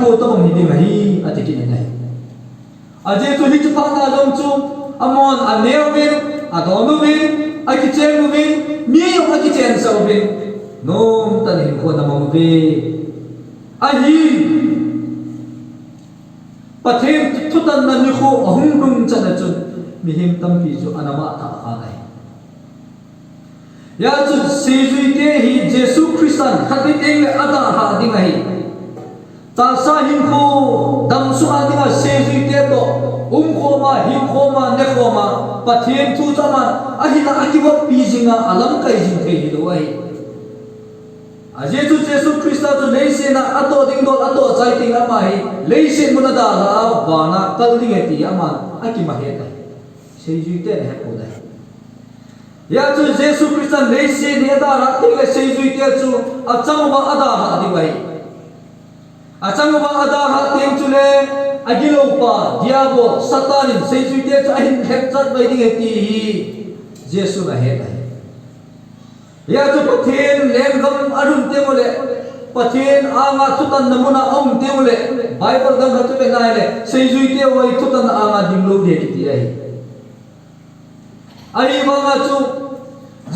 ko to bang hiding hi atikin nei aje to hi chupa na jong chu amon anewin adonuwin akichenuwin mi yo akichen sawin nom tanin ko na mamve ahi pathem thutan na ni kho ahung rung chana chun mihim tampi chu anama tha kha nai ya chu sejui te hi jesu christian khatin eng ada ha ding hi ta sa hin kho dam su a ding sejui te to kho ma him kho ma ne kho ma pathem thu chama ahila akiwa pi jinga alam kai jing thei do ai aje chu jesu christa chu leise na ato ding dol ato chai ting ama hi leise muna da la bana kal ding eti ama akima he ta sejui te he ko dai ya chu jesu christa leise ne da ra ting le sejui te chu achang ba ada ha di bai achang ba ada ha ting chu le agilo pa diabo satanin sejui te chu ahin khep chat bai ding eti hi jesu na he ta ya chu pathin lem gam arun te mole pathin anga thutan namuna om te mole bible gam hatu le nai le sejui te oi thutan anga dinglo de ti ai ai banga chu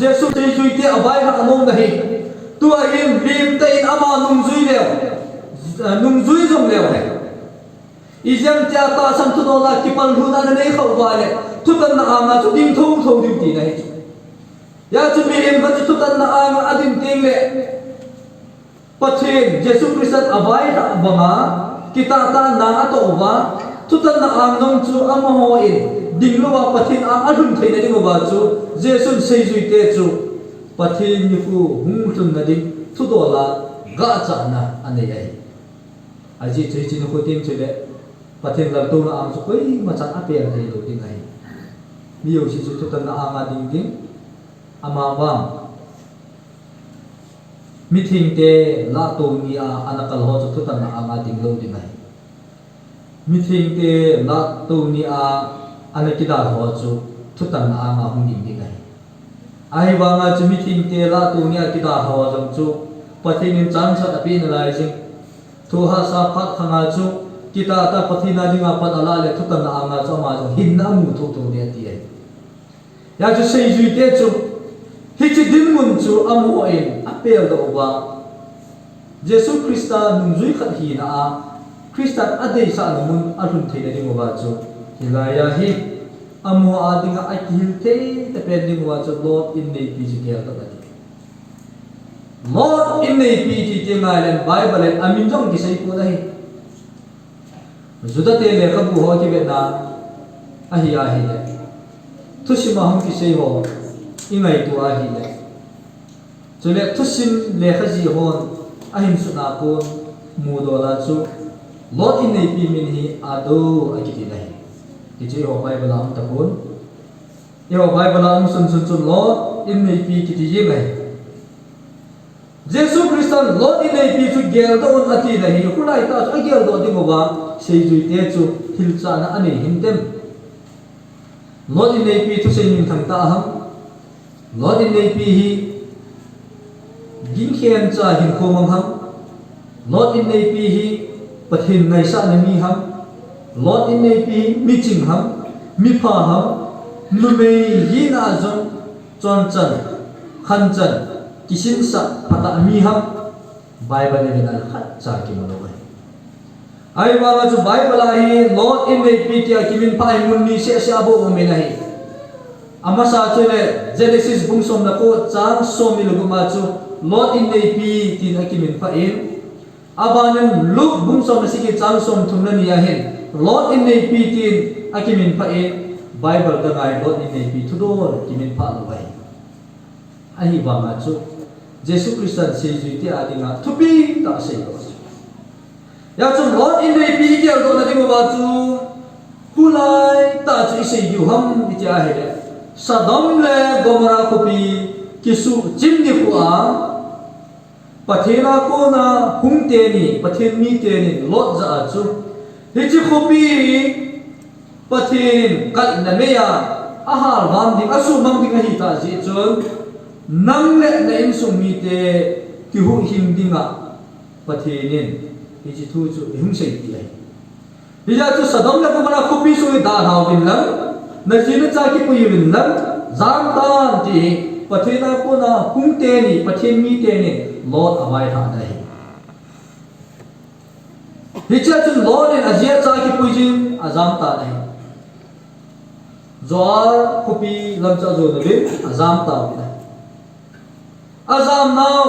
jesu sejui te abai ha among nahi tu ahim lim te in ama nung zui leo nung zui jom leo hai izam tia ta sam tu no la ki pal hu na nei khau wa le thutan anga chu ding thong thong dim ti nahi ya chu mi em ka chu tan na ang adin ting le pathin jesu christ abai ra banga kita ta na to wa chu tan na ang dong chu am ho in ding lo wa pathin a adun thei na ding wa chu jesu sei jui te chu pathin ni fu hung tun na ding thu do la ga cha na ane ai aji chei chin ko tim che le pathin la to na am chu koi ma chan a pe thei do ding ai mi yo si chu tan na ang ding ding ama bang meeting te la to ni a anakal ho chu tan na anga ding lo di mai meeting te la to ni a anakida ho chu tan na anga hung ding ding ai ai wanga chu meeting te la to ni a kida ho jong chu pathin in chan chat api na lai jing thu ha sa phat khanga chu kita ta pathina dinga pat ala le tan na anga chu ma jong hin na mu thu to ne ti ai ya chu sei jui te chu hichi din mun chu amu in apel do wa jesu christa nungzui khat hi na a christian adei sa mun arun theina ding wa chu hilaya hi amu adinga akil te te pending wa chu lord in nei pi ji gel ta ba lord in nei pi ti te ngai len bible en amin jong ki sei ko dai juda te le khabu ho ki be na a hi a hi le thushima hum ki sei ho ingai tu a hi le chule thusim le khaji hon ahim suna ko mu do la chu lot in nei pi min hi ado akiti lai ti je ho bible am ta kon yo bible am sun sun chu lot in nei pi kiti je mai jesu christian lot in nei pi chu gel do on ati lai ku lai ta chu gel do ding wa sei jui te chu hil cha na ani himtem lot in nei pi thu sei nim thang ta ham Lord in nei pi hi ging khian cha hin kho mang ham Lord in nei pi hi pathin ngai sa na mi ham Lord in nei pi mi ching ham mi pha ham nu me yi na zon chon chan khan chan kisin sa pata mi ham bible ne na khat cha ki mo ai ai wa ga chu bible a hi Lord in nei pi ti a kimin pa mun ni se se abo o me na hi ama sa chu le genesis bung som na ko chang som mi lu ma chu lot in nei pi tin akimin fa in abanan luk bung som na sigi chang som thum na ni a hen lot in nei pi tin akimin fa in bible ka ngai lot in nei pi thu do kimin fa lo ai ai ba ma chu jesu christian se ju ti a dinga thupi ta se ko ya chu lot in nei pi ke do na ding ba chu hulai ta chu se yu ham ti a he Sodom le Gomorrah kopi kisu chimni kuwa pathina ko na hungte ni pathin mi te ni lot za chu hichi kopi pathin kal na meya ahal vam ding asu mang ding hi ta ji chon nang le na in sum mi te ki hu him dinga pathinin hi chi thu chu hung sei ti ai hi ja chu Sodom le Gomorrah khupi su da hau bin lam na chi na cha ki pui bin lam zam tan ti pathina puna kung te ni pathin mi te ni Lot awai tha dai hi cha chu Lot in azia cha ki pui jin azam ta dai Zoar khupi lam cha zo na be azam ta bi azam now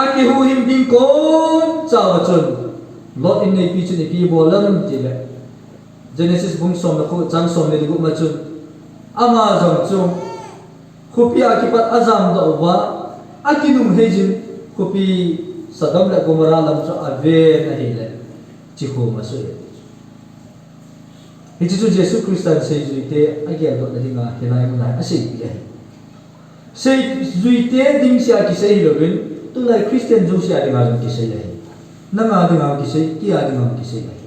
aki hu him ding ko chaw chun Lot in nei pi chun pi bolam ti le Genesis bung som na ko chang som le gu ma chun ama jong chu khupi akipat azam da wa akinum hejin khupi Sodom le Gomorrah lam cha ave na hi le chi ko ma su hi chu Jesus Christian sei ju te agya do na dinga helai ma na sei pi ai sei zuite ding sia ki sei lovin tu lai Christian jo sia dinga ki sei ai na nga dinga ki sei ki a dinga ki sei ai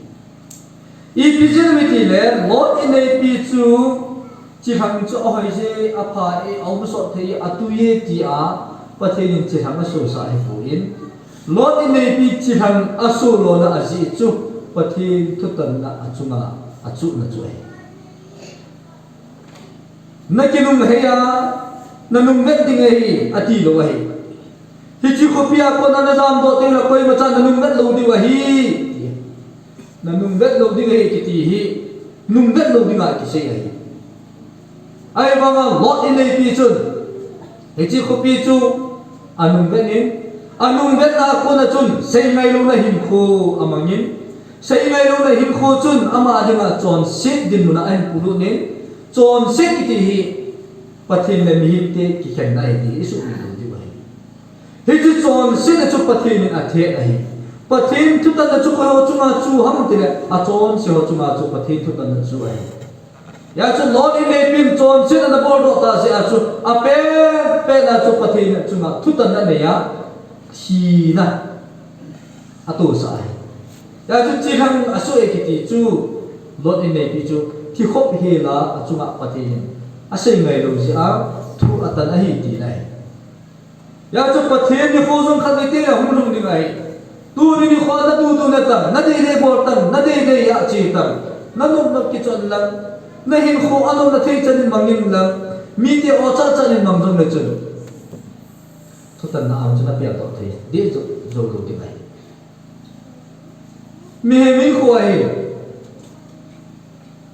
I bijin witi le Lot in nei pi chu chi hang chu hoi se apa e om so thei atu ye ti a pathin chi hang so sa ai fu in Lot in nei pi chi hang asu lo na aji chu pathin thutan na achunga achu na chu ai na kinum heya nanung met ding ei ati lo ai hi chi khopia ko na jam do te la koi ma cha nanung met lo di wa hi nanung met lo di ei ki ti hi nung met lo di nga ki sei ai ai banga Lot in nei pi chun hi chi khopi chu anung met na ko na chun sei ngai lo na him kho amangin sei ngai lo na him kho chun ama adinga chon sit din na an pulu ne chon sit ki ti hi pathin le mi te ki khen nai ti isu ni lo di wa hi chu chon sit chu pathin a the ai pathin thu ta chu ko chu ma chu ham ti le a chon si ho chu ma chu pathin thu ta chu ai ya chu Lot in nei pim chon sit na bor do ta se a chu a pe na chu pathin chu ma thu ta na ne ya thi na a tu sa ai ya chu chi hang asu e ki ti chu Lot in nei pi chu thi khop he la a chu ma pathin asai ngai lo ji a thu atan a hi ti nai ya chu pathin ni kho jong khan te hum rung ni ngai tu ni kho na tu na ta na dei dei bor tan na dei dei ya chi tan na nom na ki chon lang na hin kho anom na thei chan mangin lang mi te o cha chan mang jong le chu thu tan na am chana pia to thei de zo zo lo ti ngai mi he min kho ai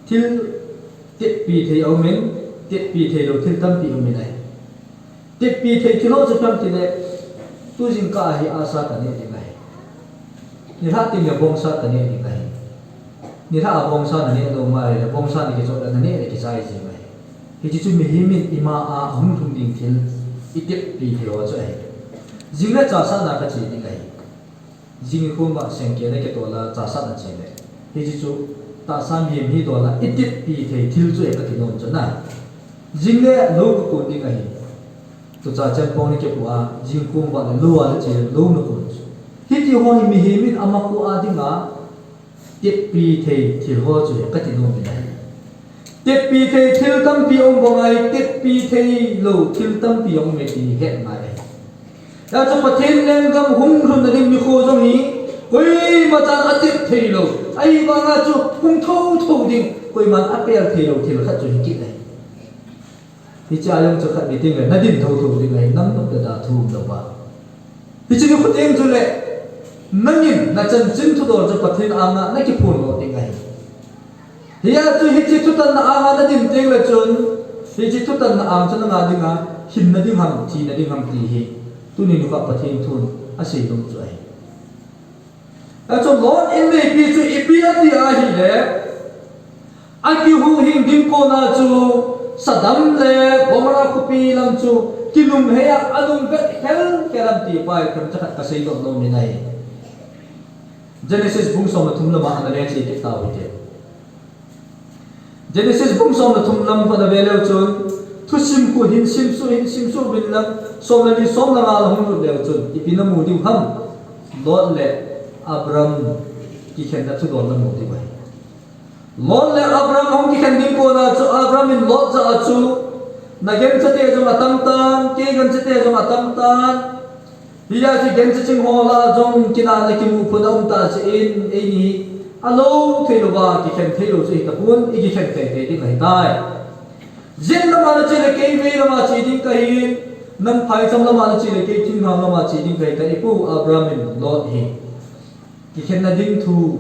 thil tiết pi thei au men tiết pi thei lo thil tam pi au men ai tiết pi thei thilo chu tam ti le tu jing ka hi asa ta ne ti ngai ni ha ti ne bong sa ta ne ti ngai ni ha bong sa na ne lo ma le bong sa ni ke cho na ne ki sai ji mai hi chi chu mi hi min ima a hum thum ding thil I tiết pi thei o chu ai jing le cha sa na ka chi ti ngai jing ko ma seng ke ne ke to la cha sa na chi le hi chi chu ta sam him hi do la itit pi thei thil chu ek ti non chana jingle lo ko ti ngai to cha chen pon ni ke puwa jing kum ba lo wa che lo no ko hi ti ho mi hi min ama ku a dinga tit pi thei thil ho chu ek ti non ni tit pi thei thil tam pi ong bo ngai tit pi thei lo thil tam pi ong me ti he mai ya chu pathin leng gam hung run na nim ni kho jong hi koi ma chan atip thei lo ai ba nga chu hung thâu ding koi man apel thei lo thil khat chu hi ki nei hi cha yong chu khat bi ting le na din thâu ding nei nam no da thu lo ba hi chi khu teng chu le nangin na chan chin thu do chu pathin anga na ki phun lo ting ai hi ya chu hi chi thu tan na anga na din teng le chun hi chi thu tan na ang chu na nga dinga hin na ding ham thi na ding ham ti hi tu ni nu ka pathin thun a sei dong chu ai cho Lot in nei pi chu ipia ti a hi le aki hu hing ding ko na chu Sodom le Gomorrah khupi lam chu kinum heya adung vet hel keram ti pai kam cha ka sei lo ni nai Genesis bung som na thum lama an le chi ke ta wi te Genesis bung som na thum lam fa da velo chun thu sim ku hin sim su bin lam som na ni som na ma la hum le chun ipina mu di ham Lot le Abram ki khen da chu don na mo ti bai Lot le Abram hong ki khen ding ko na chu Abram in Lot cha chu na gen cha te jong atam tan ke gan cha te jong atam tan dia si gen ching hola jong kina na kimu phun ta se in ni alo thelo ba ki khen thelo se ta pun i ki khen te ding hai tai jen na ma che le ke ve na ma chi ding kai nam phai cham na ma chi le ke ting na ma chi ding kai ta ipu abramin lot hi ki khen na ding thu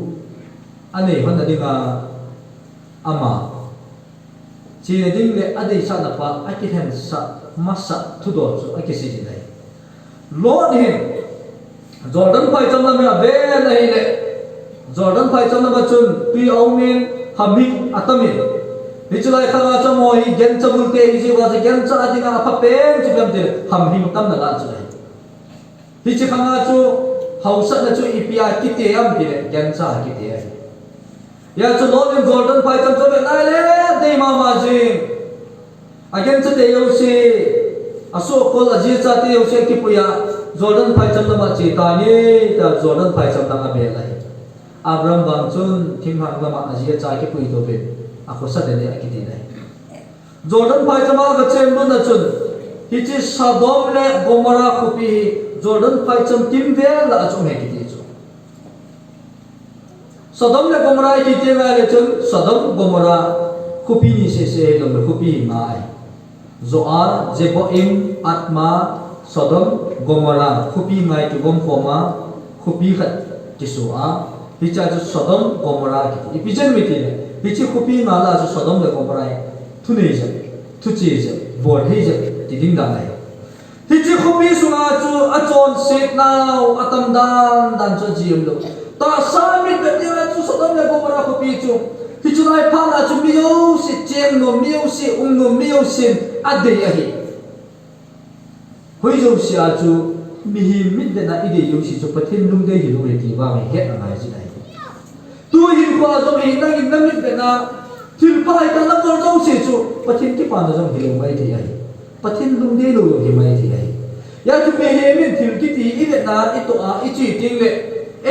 ane hon na dinga ama chi na ding le adei sa na pa a ki khen sa masa thu do chu a ki si dai lot hi Jordan phai cham na me be na hi le Jordan phai cham na ba chun pi aumin hamik atamin Nichulai khanga chamoi gen chamul te iji wa gen cha adinga apha pen chupem te ham him tam na la chulai hi chi khanga chu hausa na chu ipia kite am dire gen cha kite ya chu lon in Jordan phai cham chobe nai le dei ma ma ji again cha te yo si aso kol aji cha te yo se ki puya Jordan phai cham na ma chi ta ni ta Jordan phai cham na be lai Abram bang chun thim hang lama aji cha ki pui to be ako sa dele akiti dai Jordan phai chama ga chen don na chun hi chi Sodom le Gomora khupi Jordan phai cham tim ve la chung he kiti chu Sodom le Gomora ki te ga le chun Sodom Gomora khupi ni se dom khupi mai Zoar Jeboim Atma Sodom Gomora khupi ngai ki gom koma khupi khat kisua hi cha chu Sodom Gomora ki ipichen mi ti Pichi khupi ma la so Sodom le Gomora thu nei je thu chi je bor hei je ti ding da lai Pichi khupi sunga chu a chon sit now atam dan cho jim lo ta sami pe ti chu Sodom le Gomora khupi chu hi chu lai pha la chu miu si cheng no miu si no miu sin ade ya hi hoi jo si a chu mi hi mit de na ide yo si chu pathin lung de hi lo re ti wa me het na ngai ji dai tu hin kwa zo hi na in namit be na thil pai ta na kor zo se chu pathin ki pa na zo hi mai thi ai pathin lung de lo hi mai thi ai ya chu pe he min thil ki ti i be na i to a i chi ting le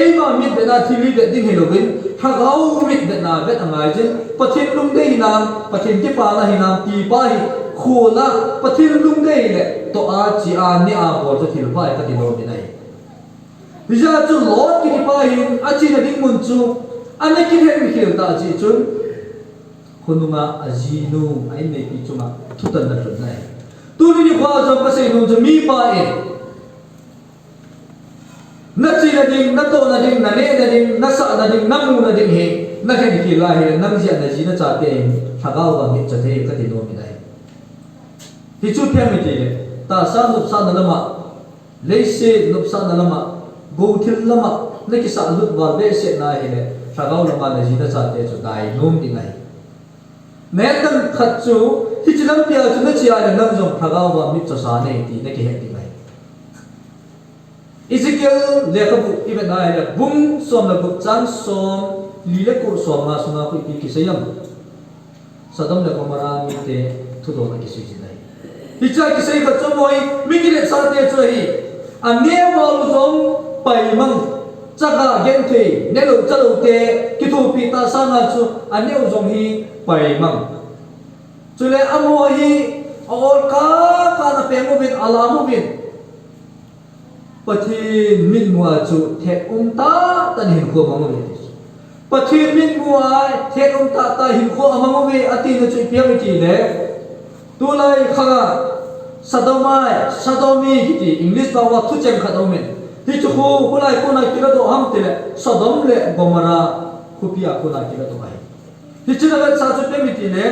ei ma mit be na thili de ding he lo bin ha gau mit be na be angai jin pathin lung de hi na pathin ki pa na hi na ti pa hi khona pathin lung de le to a chi a ni a bo to thil pai ka ti lo ni nai bija chu lot ki pa hi a chi na ding mun chu ane ki hen khil ta chi chun khununga ajinu ai nei pi chunga thutan na chun nai tu ni khwa jam pa sei nu mi pa e na chi na ding na to na ding na ne na ding na sa na ding na mu na ding he na hen ki la he nam ji na ji na cha te thagao ba mi cha the ka ti no mi dai ti chu phe mi ti le ta sa nup sa na lama le se nup sa na lama go thil lama na ki sa lut ba be se na he le Thagao lama na ji na cha te chu dai nom ding ai ne tam khat chu hi chilam pia chu na chi ai nam jong thagao ba mi cha sa nei ti na ki he ding ai Ezekiel le ka bu ibet na le bum som la bu chan som li le ko som ma sunga ku pi ki sayam Sodom le Gomora mi te thu do na ki si ji dai hi cha ki sai ka chu moi mi ki le sa te chu hi a ne wal zong pai mang Chaka gen thei nelo chalo te ki thu pi ta sa na chu aneu jong hi pai mang chule amo hi or ka na pe mo bin ala mo bin pathin min mua chu the ta tan hin ko ma mo be pathin min mua the ta hin ko ama mo be ati na chu pi mi ti le tu lai khaga sadomi ki English ba wa thu cheng kha do men hi chu khu lai ko na ki la do ham te le Sodom le Gomora khupia ko na ki la do bai hi chu na sa chu pe mi ti le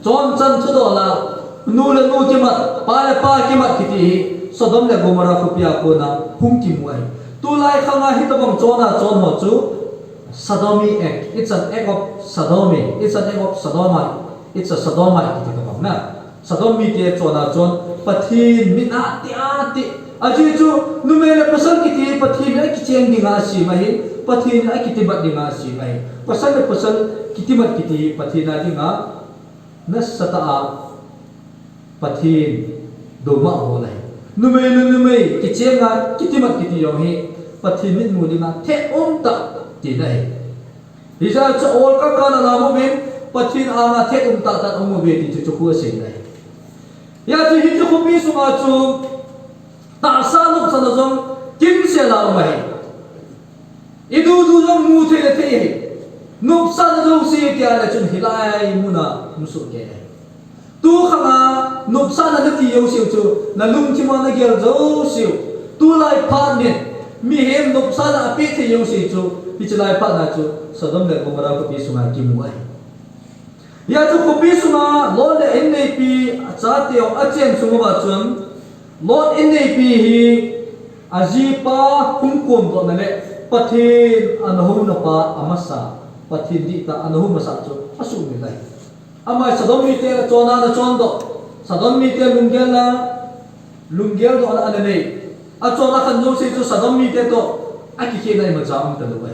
chon chan thu do la nu le nu ki ma pa ki ma ki ti Sodom le Gomora khupia ko na hum ki mu ai tu lai khanga hi to bang chon ho chu Sodomy act it's an act of sodomy it's an act of sodomite it's a sodomite ki to bang na Sodomy te chona chon pathin min a ti aji chu numele pasal kiti pathin ai ki cheng dinga si mai pathin ai kiti bat dinga si mai pasal kiti mat kiti pathin a dinga nasata a pathin do ma ho lai numei ki chenga kiti mat kiti yong hi pathin min mu dinga the ta ti nai hi ja chu ol ka na mo bin pathin a na the ta mo be ti chu khu se nai ya chi hi chu pi su ma chu ta sa nop sa na jong kim se la mai idu du jong mu the le the nop sa na jong si kya la chun hilai muna musu ke tu khanga nop sa na ti yo siu chu na lung chi ma na gel zo siu tu lai pha ni mi hem nop sa na pi the yo siu chu pi chlai pha na chu Sodom le Gomorrah ko pi sunga ki mu ai ya chu ko pi sunga lo le en nei pi cha te o a chen sunga ba chun lo en nei pi hi aji pa hung kom do na le pathin anahu na pa amasa pathin di ta anahu masa chu asu ni dai amai Sodom mi te chona na chon do Sodom mi te lunggel do ana nei a chona khan jo se chu Sodom mi te to a ki ke nai ma jam ta do bai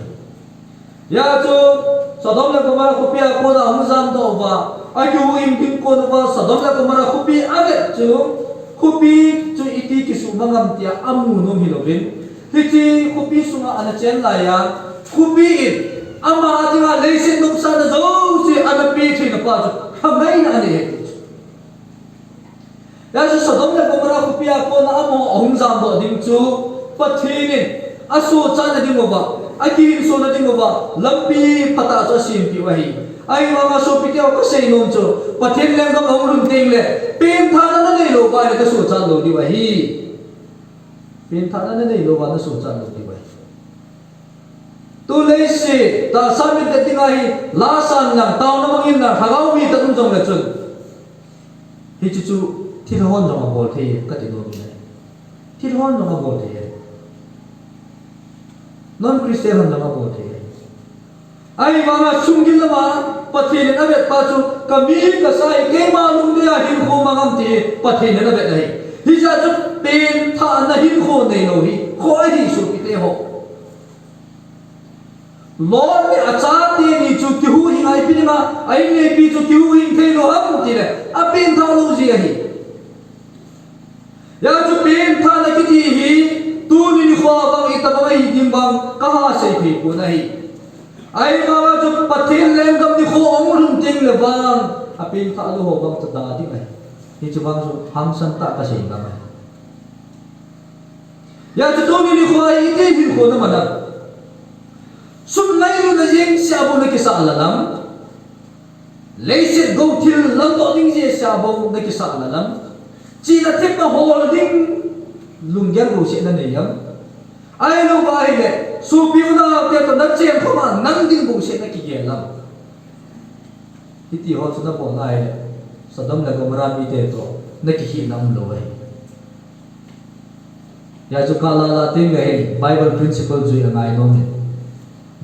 ya chu Sodom le Gomorrah ko pia ko da hum jam do ba a kyu im pin ko do ba Sodom le Gomorrah ko pi ave chu ko pi chu iti ki su mangam tia amu nom hilovin hiti ko pi sunga ana chen la ya ko pi in ama atinga leisin nom sa na zo si ana pi thi na pa chu khamai na ani ya chu Sodom le Gomorrah ko pia ko na amo hum jam do ding chu pathinin asu cha na ding ba aki so na ding ba lampi pata cho sim pi wahi ai ma so pi ke ko sei nom chu pathin lem dam hom rum ting le pen tha na nei lo ba ne ka so cha lo di wahi pen tha na nei lo ba na so cha lo di wahi tu le se ta sa mi te ting ai la san na taw na mangin na thagau mi ta tum jong le chun hi chu chu thi hon jong a bol the ka ti lo ni thi hon jong a bol the non Christian han lama bo the ai wanga sungil lama pathin na vet pa chu kami ka sai ke ma lung dia hin kho mangam ti pathin na vet ai hi ja chu pen tha na hin kho nei lo hi kho ai hi su ki te ho lord ne acha ti ni chu ki hu hi ai pi ma ai ne pi chu ki hu hi the lo ham ti le a pen tha lo ji hi ya chu pen tha na ki ti hi tu ni kho bang ita mai dim bang ka ha sei phi ko nai ai ma chu pathin lem gam ni kho ong rum ting le bang a pin tha lo ho bang ta da di mai ni chu bang chu hang san ta ka sei ba mai ya chu tu ni kho ai ti hin ko na ma da sum lai lu na jing sia bo na ki sa la lam leiset go thil lam do ding je sia bo na ki sa la lam chi na thep na holding lunggel ro se na nei yam ai lo ba hi le su piu na te to na chen kho ma nang ding bu se na ki ge lam iti ho chu na bo nai le Sodom le Gomorrah mi te to na ki hi nam lo ai ya chu ka la ting le Bible principle ju ya ngai no me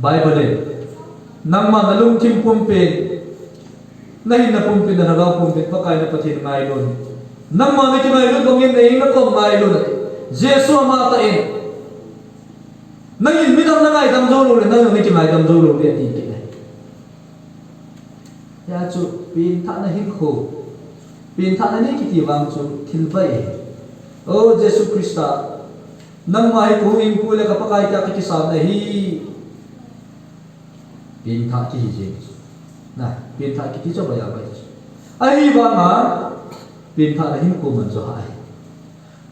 Bible le nang ma nalung kim pum pe nahi na pum pe na ra pum pe pa kai na pathin ngai don nang ma ne ki ngai lo gong yen nei na ko ngai lo na Jesu ma ta in nang in mi dam na ngai dam zo lo le nang ni ki ngai dam zo lo le ti ki ya chu pin tha na hin kho pin tha na ni ki ti wang chu thil bai o Jesu Krista nang mai ko in pu le ka pa kai ka ki sa na hi pin tha ki ji na pin tha ki ti cho ba ya bai ai ba ma pin tha na hin ko man zo hai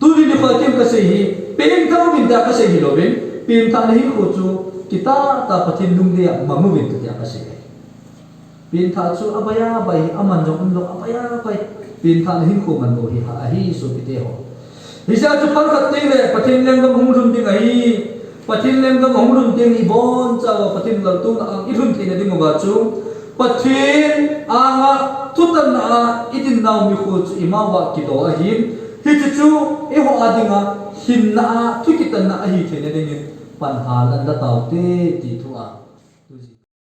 tu ni kho tem ka se hi pen thau min ta ka se hi lovin pin tha na hi kho chu kita ta pathin lung dia mamu win ta ka se pin tha chu abaya bai aman jong lo abaya bai pin tha na hi kho man lo hi ha hi so ki te ho hi sa chu par khat te le pathin leng gam hum rum ding ai pathin leng gam hum rum ding i bon cha pathin lo tu na ang i rum the na ding ba chu pathin anga tutan na idin naw mi kho chu imawa ki do a hin hi chu e ho adinga hin na thu ki tan na a hi the ne ding pan hal an da taw te ti thu a